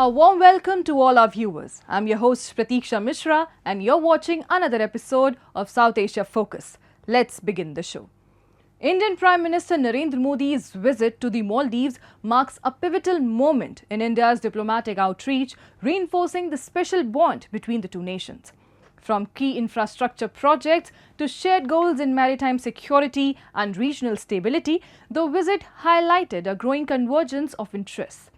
A warm welcome to all our viewers. I'm your host Pratiksha Mishra and you're watching another episode of South Asia Focus. Let's begin the show. Indian Prime Minister Narendra Modi's visit to the Maldives marks a pivotal moment in India's diplomatic outreach, reinforcing the special bond between the two nations. From key infrastructure projects to shared goals in maritime security and regional stability, the visit highlighted a growing convergence of interests.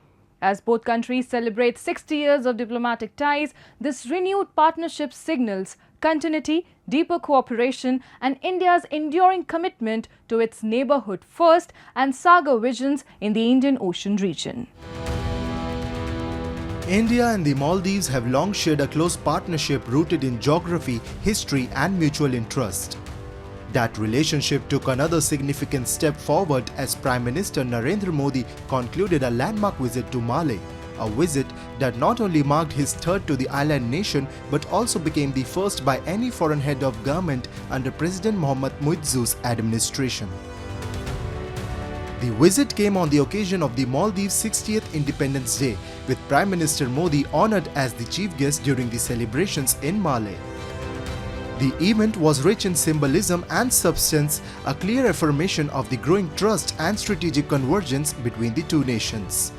As both countries celebrate 60 years of diplomatic ties, this renewed partnership signals continuity, deeper cooperation, and India's enduring commitment to its neighborhood first and Sagar visions in the Indian Ocean region. India and the Maldives have long shared a close partnership rooted in geography, history, and mutual interest. That relationship took another significant step forward as Prime Minister Narendra Modi concluded a landmark visit to Malé, a visit that not only marked his third to the island nation but also became the first by any foreign head of government under President Mohammad Muizzu's administration. The visit came on the occasion of the Maldives' 60th Independence Day, with Prime Minister Modi honoured as the chief guest during the celebrations in Malé. The event was rich in symbolism and substance, a clear affirmation of the growing trust and strategic convergence between the two nations.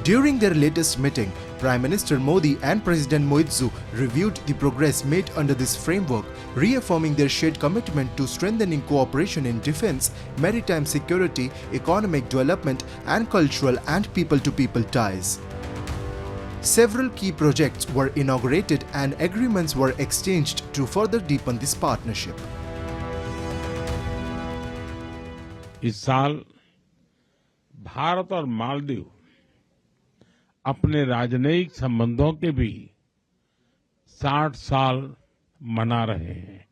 During their latest meeting, Prime Minister Modi and President Muizzu reviewed the progress made under this framework, reaffirming their shared commitment to strengthening cooperation in defense, maritime security, economic development, and cultural and people-to-people ties. Several key projects were inaugurated and agreements were exchanged to further deepen this partnership. इस साल भारत और मालदीव अपने राजनयिक संबंधों के भी 60 साल मना रहे हैं,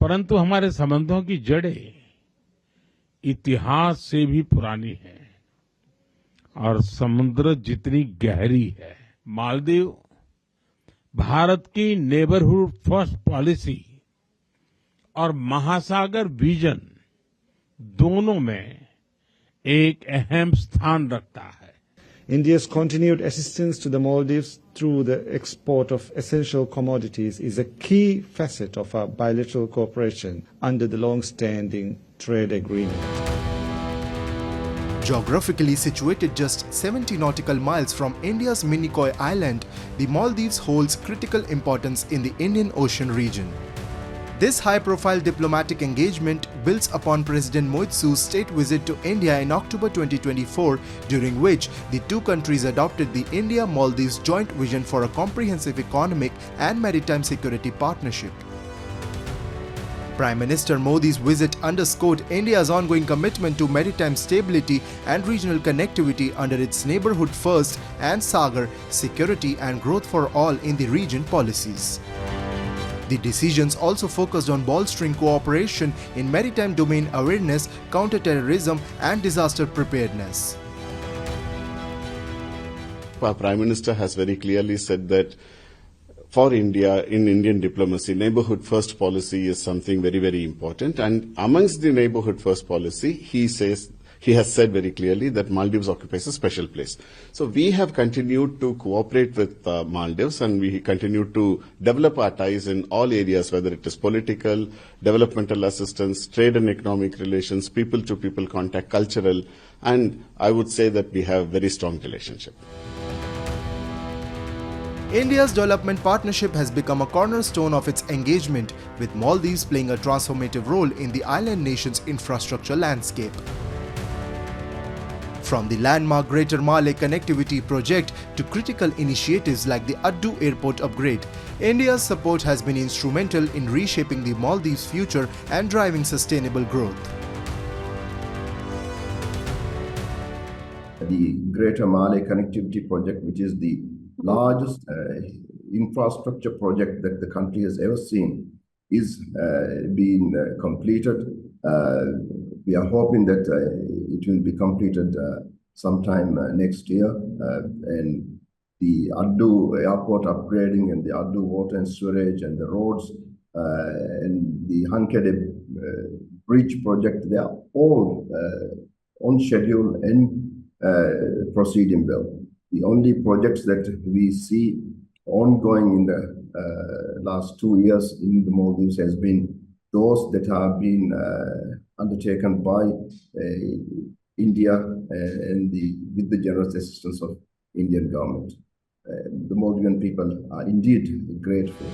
परंतु हमारे संबंधों की जड़ें इतिहास से भी पुरानी हैं और समुद्र जितनी गहरी है। मालदीव भारत की नेबरहुड फर्स्ट पॉलिसी और महासागर विजन दोनों में एक अहम स्थान रखता है। India's continued assistance to the Maldives through the export of essential commodities is a key facet of our bilateral cooperation under the long-standing trade agreement. Geographically situated just 70 nautical miles from India's Minicoy Island, the Maldives holds critical importance in the Indian Ocean region. This high-profile diplomatic engagement builds upon President Muizzu's state visit to India in October 2024, during which the two countries adopted the India-Maldives Joint Vision for a comprehensive economic and maritime security partnership. Prime Minister Modi's visit underscored India's ongoing commitment to maritime stability and regional connectivity under its Neighbourhood First and Sagar security and growth for all in the region policies. The decisions also focused on bolstering cooperation in maritime domain awareness, counter-terrorism and disaster preparedness. Our Prime Minister has very clearly said that for India, in Indian diplomacy, neighbourhood first policy is something very, very important. And amongst the neighbourhood first policy, he has said very clearly that Maldives occupies a special place. So we have continued to cooperate with Maldives, and we continue to develop our ties in all areas, whether it is political, developmental assistance, trade and economic relations, people-to-people contact, cultural, and I would say that we have a very strong relationship. India's development partnership has become a cornerstone of its engagement, with Maldives playing a transformative role in the island nation's infrastructure landscape. From the landmark Greater Malé connectivity project to critical initiatives like the Addu airport upgrade, India's support has been instrumental in reshaping the Maldives' future and driving sustainable growth. The Greater Malé connectivity project, which is the largest infrastructure project that the country has ever seen, is being completed. We are hoping that it will be completed sometime next year, and the Addu airport upgrading and the Addu water and sewerage and the roads and the Hankede bridge project, they are all on schedule and proceeding well. The only projects that we see ongoing in the last 2 years in the Maldives has been those that have been undertaken by India and with the generous assistance of Indian government. The Maldivian people are indeed grateful.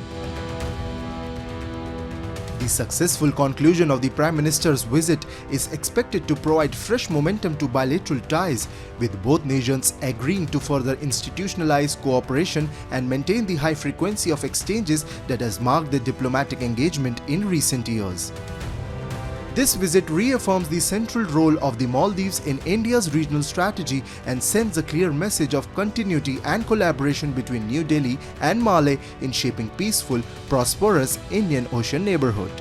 The successful conclusion of the Prime Minister's visit is expected to provide fresh momentum to bilateral ties, with both nations agreeing to further institutionalize cooperation and maintain the high frequency of exchanges that has marked the diplomatic engagement in recent years. This visit reaffirms the central role of the Maldives in India's regional strategy and sends a clear message of continuity and collaboration between New Delhi and Malé in shaping peaceful, prosperous Indian Ocean neighborhood.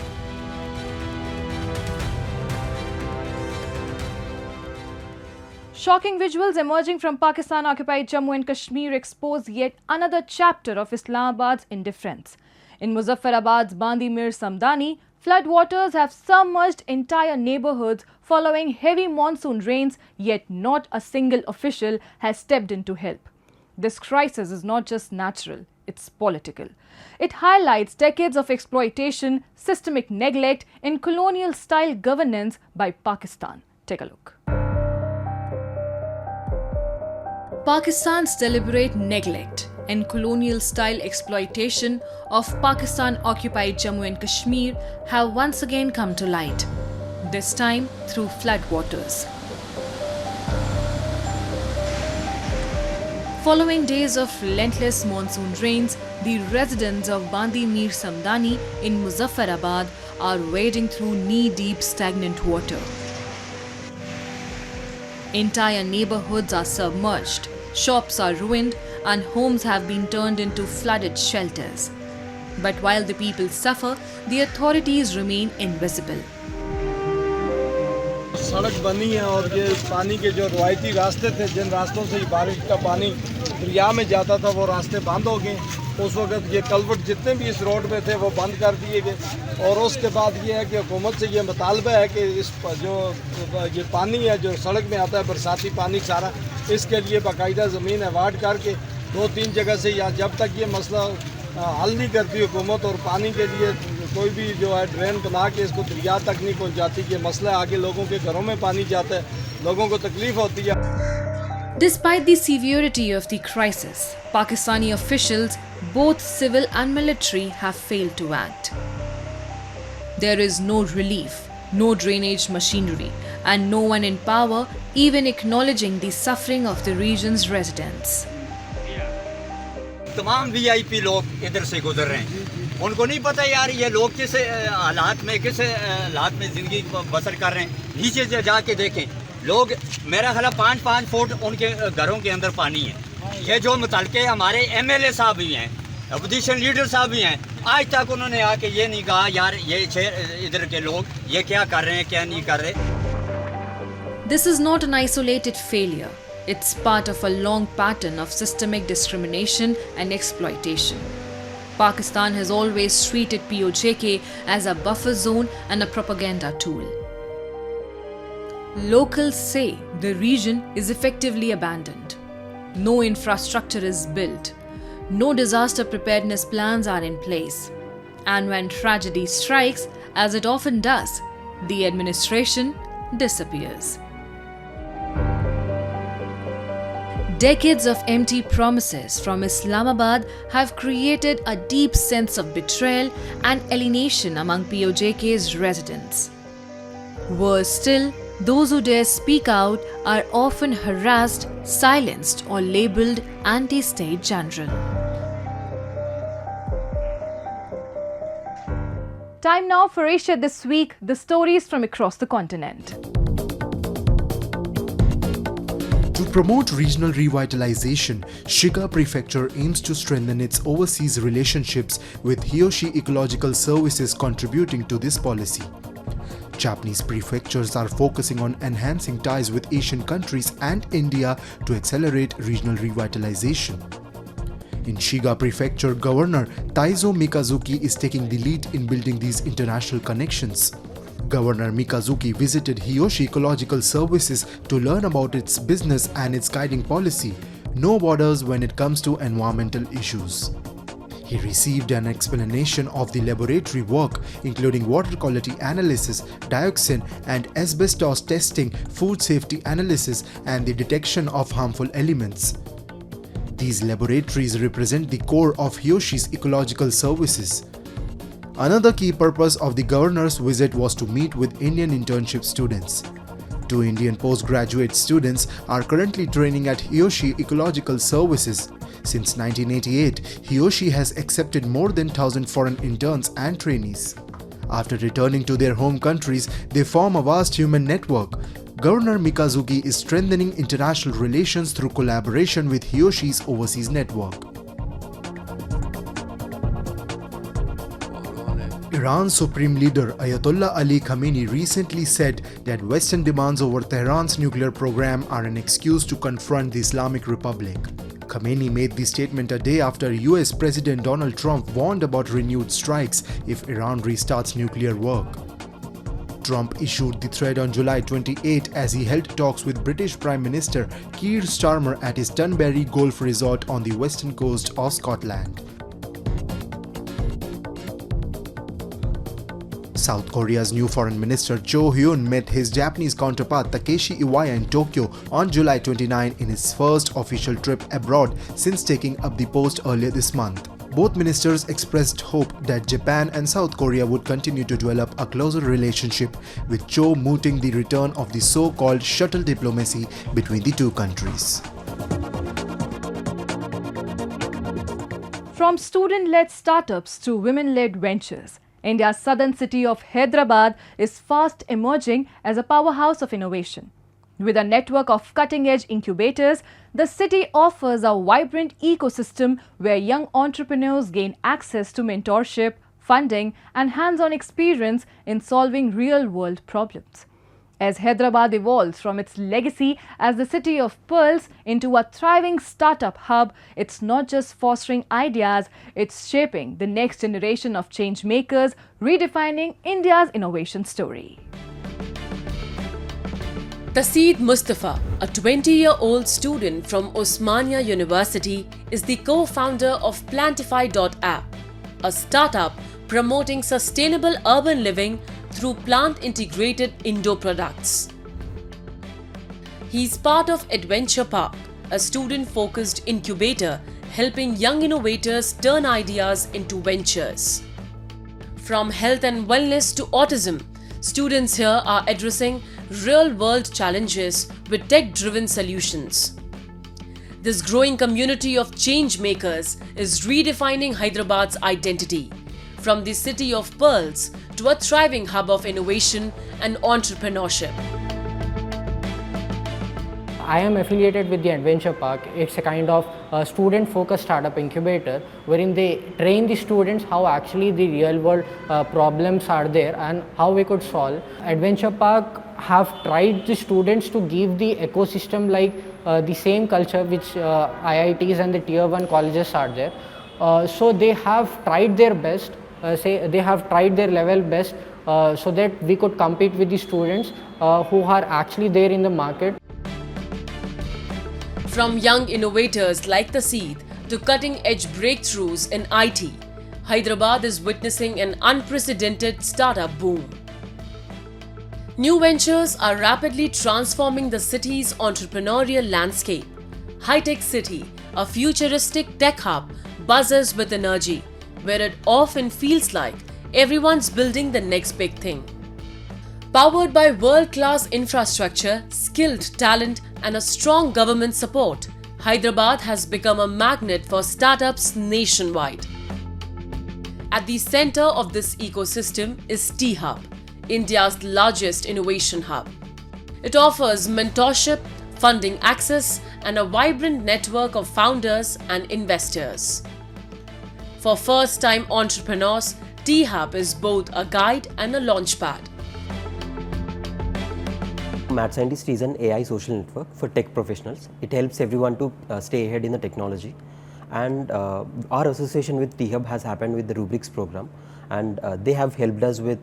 Shocking visuals emerging from Pakistan-occupied Jammu and Kashmir expose yet another chapter of Islamabad's indifference. In Muzaffarabad's Bandi Mir Samdani, floodwaters have submerged entire neighborhoods following heavy monsoon rains, yet not a single official has stepped in to help. This crisis is not just natural, it's political. It highlights decades of exploitation, systemic neglect, and colonial-style governance by Pakistan. Take a look. Pakistan's deliberate neglect and colonial-style exploitation of Pakistan-occupied Jammu and Kashmir have once again come to light, this time through floodwaters. Following days of relentless monsoon rains, the residents of Bandi Mir Samdani in Muzaffarabad are wading through knee-deep stagnant water. Entire neighborhoods are submerged, shops are ruined, and homes have been turned into flooded shelters. But while the people suffer, the authorities remain invisible. सड़क बनी है और ये पानी के जो रवायती रास्ते थे, जिन रास्तों से बारिश का पानी दरिया में जाता था, वो रास्ते बंद हो गए। उस वक्त ये कल्वर्ट जितने भी इस रोड पे थे वो बंद कर दिए गए। और उसके बाद ये है कि हुकूमत से ये मुतालबा है कि इस जो ये पानी है जो सड़क में आता है, बरसाती पानी सारा, इसके लिए बाकायदा ज़मीन अवार्ड करके 2-3 जगह से, या जब तक ये मसला हल नहीं करती हुकूमत और पानी के लिए कोई भी जो है ड्रेन बना के इसको दरिया तक नहीं पहुंचाती, ये मसला आगे लोगों के घरों में पानी जाता है, लोगों को तकलीफ होती है। Despite the severity of the crisis, Pakistani officials, both civil and military, have failed to act. There is no relief, no drainage machinery, and no one in power even acknowledging the suffering of the region's residents. तमाम VIP लोग इधर से गुजर रहे हैं, उनको नहीं पता यार ये लोग किस हालात में ज़िंदगी बसर कर रहे हैं। नीचे से जाके देखें लोग, मेरा ख्याल 5-5 फुट उनके घरों के अंदर पानी है। ये जो मुतलके हमारे एमएलए साहब भी हैं, अपोजिशन लीडर साहब भी हैं, आज तक उन्होंने आके ये नहीं कहा यार ये इधर के लोग ये क्या कर रहे हैं, क्या नहीं कर रहे। This is not an isolated failure. It's part of a long pattern of systemic discrimination and exploitation. Pakistan has always treated POJK as a buffer zone and a propaganda tool. Locals say the region is effectively abandoned. No infrastructure is built. No disaster preparedness plans are in place. And when tragedy strikes, as it often does, the administration disappears. Decades of empty promises from Islamabad have created a deep sense of betrayal and alienation among POJK's residents. Worse still, those who dare speak out are often harassed, silenced, or labelled anti-state general. Time now for Asia This Week, the stories from across the continent. To promote regional revitalization, Shiga Prefecture aims to strengthen its overseas relationships with Hiyoshi Ecological Services contributing to this policy. Japanese prefectures are focusing on enhancing ties with Asian countries and India to accelerate regional revitalization. In Shiga Prefecture, Governor Taizo Mikazuki is taking the lead in building these international connections. Governor Mikazuki visited Hiyoshi Ecological Services to learn about its business and its guiding policy, no borders when it comes to environmental issues. He received an explanation of the laboratory work, including water quality analysis, dioxin and asbestos testing, food safety analysis, and the detection of harmful elements. These laboratories represent the core of Hiyoshi's ecological services. Another key purpose of the governor's visit was to meet with Indian internship students. 2 Indian postgraduate students are currently training at Hiyoshi Ecological Services. Since 1988, Hiyoshi has accepted more than 1,000 foreign interns and trainees. After returning to their home countries, they form a vast human network. Governor Mikazuki is strengthening international relations through collaboration with Hiyoshi's overseas network. Iran's Supreme Leader Ayatollah Ali Khamenei recently said that Western demands over Tehran's nuclear program are an excuse to confront the Islamic Republic. Khamenei made the statement a day after US President Donald Trump warned about renewed strikes if Iran restarts nuclear work. Trump issued the threat on July 28 as he held talks with British Prime Minister Keir Starmer at his Turnberry Golf Resort on the western coast of Scotland. South Korea's new foreign minister Cho Hyun met his Japanese counterpart Takeshi Iwaya in Tokyo on July 29 in his first official trip abroad since taking up the post earlier this month. Both ministers expressed hope that Japan and South Korea would continue to develop a closer relationship, with Cho mooting the return of the so-called shuttle diplomacy between the two countries. From student-led startups to women-led ventures, India's southern city of Hyderabad is fast emerging as a powerhouse of innovation. With a network of cutting-edge incubators, the city offers a vibrant ecosystem where young entrepreneurs gain access to mentorship, funding, and hands-on experience in solving real-world problems. As Hyderabad evolves from its legacy as the city of pearls into a thriving startup hub, it's not just fostering ideas, it's shaping the next generation of change makers, redefining India's innovation story. Taseed Mustafa, a 20-year-old student from Osmania University, is the co-founder of Plantify.app, a startup promoting sustainable urban living through plant-integrated indoor products. He is part of Adventure Park, a student-focused incubator helping young innovators turn ideas into ventures. From health and wellness to autism, students here are addressing real-world challenges with tech-driven solutions. This growing community of change makers is redefining Hyderabad's identity, from the city of pearls to a thriving hub of innovation and entrepreneurship. I am affiliated with the Adventure Park. It's a kind of student-focused startup incubator wherein they train the students how actually the real-world problems are there and how we could solve. Adventure Park have tried the students to give the ecosystem like the same culture which IITs and the Tier 1 colleges are there. So they have tried their best. They have tried their level best so that we could compete with the students who are actually there in the market. From young innovators like Taseed to cutting-edge breakthroughs in IT, Hyderabad is witnessing an unprecedented startup boom. New ventures are rapidly transforming the city's entrepreneurial landscape. Hi-Tech City, a futuristic tech hub, buzzes with energy, where it often feels like everyone's building the next big thing. Powered by world-class infrastructure, skilled talent, and a strong government support, Hyderabad has become a magnet for startups nationwide. At the center of this ecosystem is T-Hub, India's largest innovation hub. It offers mentorship, funding access, and a vibrant network of founders and investors. For first-time entrepreneurs, T-Hub is both a guide and a launchpad. Mad Scientist is an AI social network for tech professionals. It helps everyone to stay ahead in the technology. And our association with T-Hub has happened with the Rubrics program, and they have helped us with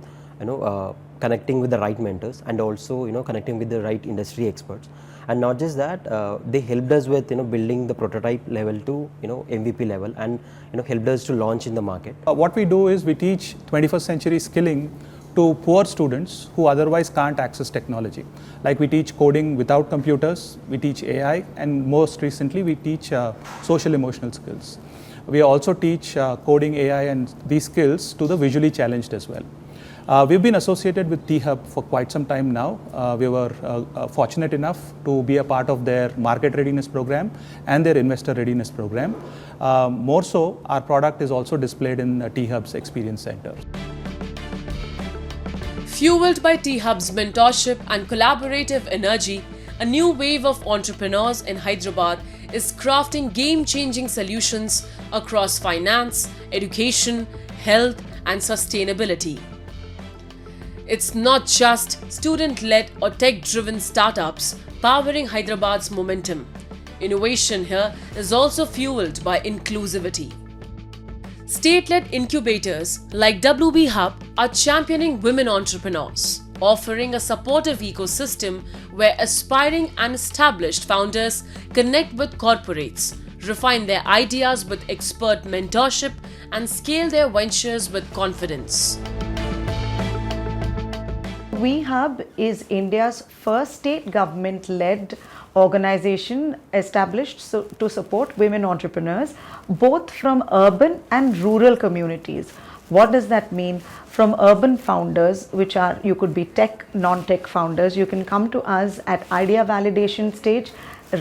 connecting with the right mentors, and also connecting with the right industry experts. And not just that, they helped us with building the prototype level to MVP level, and helped us to launch in the market. What we do is we teach 21st century skilling to poor students who otherwise can't access technology. Like we teach coding without computers, we teach AI, and most recently we teach social emotional skills. We also teach coding, AI and these skills to the visually challenged as well. We've been associated with T-Hub for quite some time now. We were fortunate enough to be a part of their market readiness program and their investor readiness program. More so, our product is also displayed in T-Hub's Experience Center. Fueled by T-Hub's mentorship and collaborative energy, a new wave of entrepreneurs in Hyderabad is crafting game-changing solutions across finance, education, health, and sustainability. It's not just student-led or tech-driven startups powering Hyderabad's momentum. Innovation here is also fueled by inclusivity. State-led incubators like WB Hub are championing women entrepreneurs, offering a supportive ecosystem where aspiring and established founders connect with corporates, refine their ideas with expert mentorship, and scale their ventures with confidence. WB Hub is India's first state government-led organization established to support women entrepreneurs, both from urban and rural communities. What does that mean? From urban founders, which are, you could be tech, non-tech founders, you can come to us at idea validation stage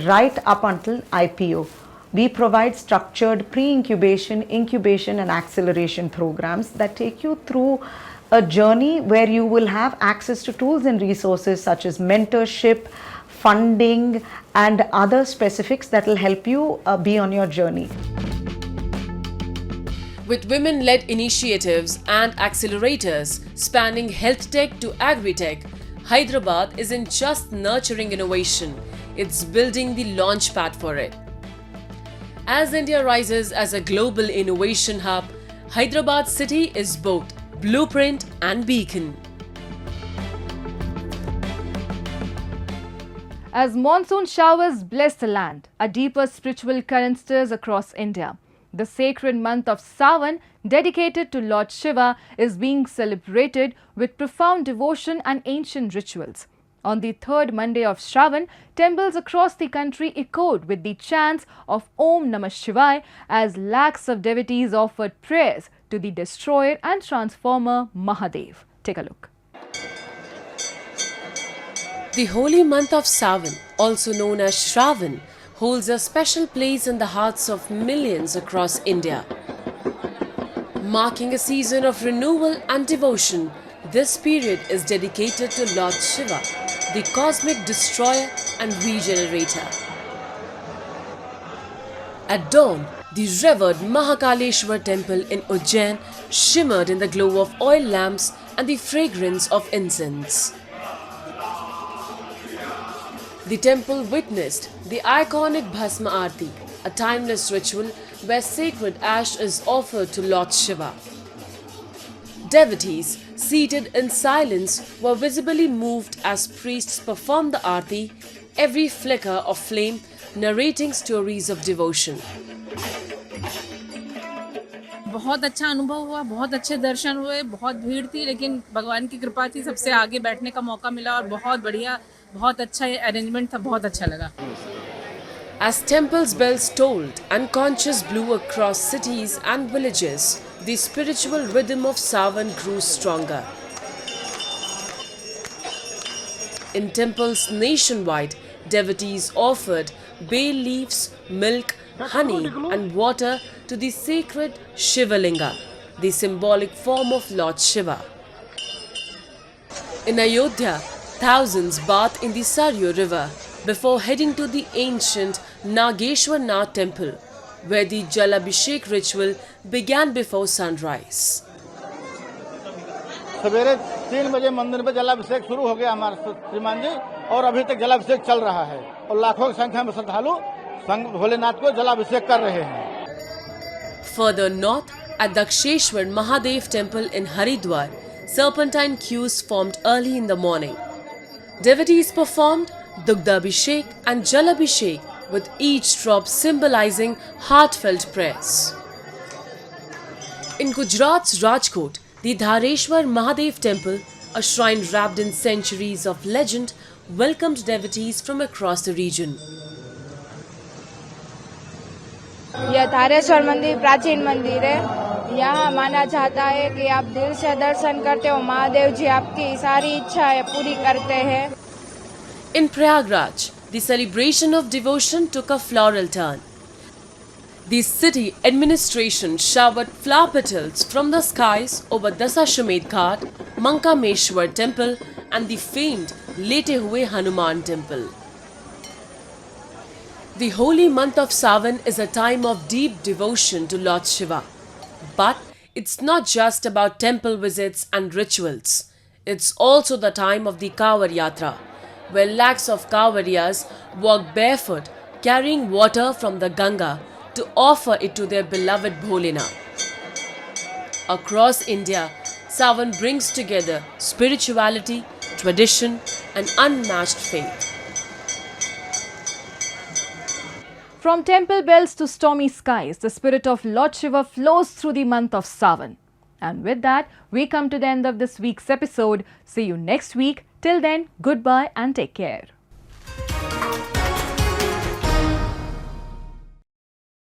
right up until IPO. We provide structured pre-incubation, incubation and acceleration programs that take you through a journey where you will have access to tools and resources such as mentorship, funding and other specifics that will help you be on your journey. With women-led initiatives and accelerators spanning health tech to agri-tech, Hyderabad isn't just nurturing innovation, it's building the launchpad for it. As India rises as a global innovation hub, Hyderabad city is both blueprint and beacon. As monsoon showers bless the land, a deeper spiritual current stirs across India. The sacred month of Sawan, dedicated to Lord Shiva, is being celebrated with profound devotion and ancient rituals. On the third Monday of Shravan, temples across the country echoed with the chants of Om Namah Shivaya as lakhs of devotees offered prayers to the destroyer and transformer Mahadev. Take a look. The holy month of Sawan, also known as Shravan, holds a special place in the hearts of millions across India. Marking a season of renewal and devotion, this period is dedicated to Lord Shiva, the cosmic destroyer and regenerator. At dawn, the revered Mahakaleshwar temple in Ujjain shimmered in the glow of oil lamps and the fragrance of incense. The temple witnessed the iconic Bhasma Aarti, a timeless ritual where sacred ash is offered to Lord Shiva. Devotees seated in silence were visibly moved as priests performed the Aarti, every flicker of flame narrating stories of devotion. बहुत अच्छा अनुभव हुआ, बहुत अच्छे दर्शन हुए, बहुत भीड़ थी, लेकिन भगवान की कृपा थी, सबसे आगे बैठने का मौका मिला और बहुत बढ़िया, बहुत अच्छा ये अरेंजमेंट था, बहुत अच्छा लगा. As temples' bells tolled and conches blew across cities and villages, the spiritual rhythm of Sawan grew stronger. In temples nationwide, devotees offered bay leaves, milk, honey and water to the sacred Shivalinga, the symbolic form of Lord Shiva. In Ayodhya, thousands bathed in the Saryu river before heading to the ancient Nageshwar Nath temple, where the Jalabhishek ritual began before sunrise. सवेरे 3 बजे मंदिर में जलाभिषेक शुरू हो गया हमारे श्रीमान जी और अभी तक जलाभिषेक चल रहा है और लाखों की संख्या में श्रद्धालु भोलेनाथ को जलाभिषेक कर रहे हैं. Further north, at Daksheshwar Mahadev temple in Haridwar, serpentine queues formed early in the morning. Devotees performed Dugdhabhishek and Jalabhishek, with each drop symbolizing heartfelt prayers. In Gujarat's Rajkot, the Dhareshwar Mahadev temple, a shrine wrapped in centuries of legend, welcomed devotees from across the region. यह धारेश्वर मंदिर प्राचीन मंदिर है। यहाँ माना जाता है कि आप दिल से दर्शन करते हो, महादेव जी आपकी सारी इच्छाएं पूरी करते हैं। In Prayagraj, the celebration of devotion took a floral turn. The city administration showered flower petals from the skies over Dasashwamedh Ghat, Mankameshwar temple and the famed Lete Hue Hanuman temple. The holy month of Sawan is a time of deep devotion to Lord Shiva. But it's not just about temple visits and rituals. It's also the time of the Kawar Yatra, where lakhs of Kawariyas walk barefoot, carrying water from the Ganga to offer it to their beloved Bholenath. Across India, Sawan brings together spirituality, tradition and unmatched faith. From temple bells to stormy skies, the spirit of Lord Shiva flows through the month of Sawan. And with that, we come to the end of this week's episode. See you next week. Till then, goodbye and take care.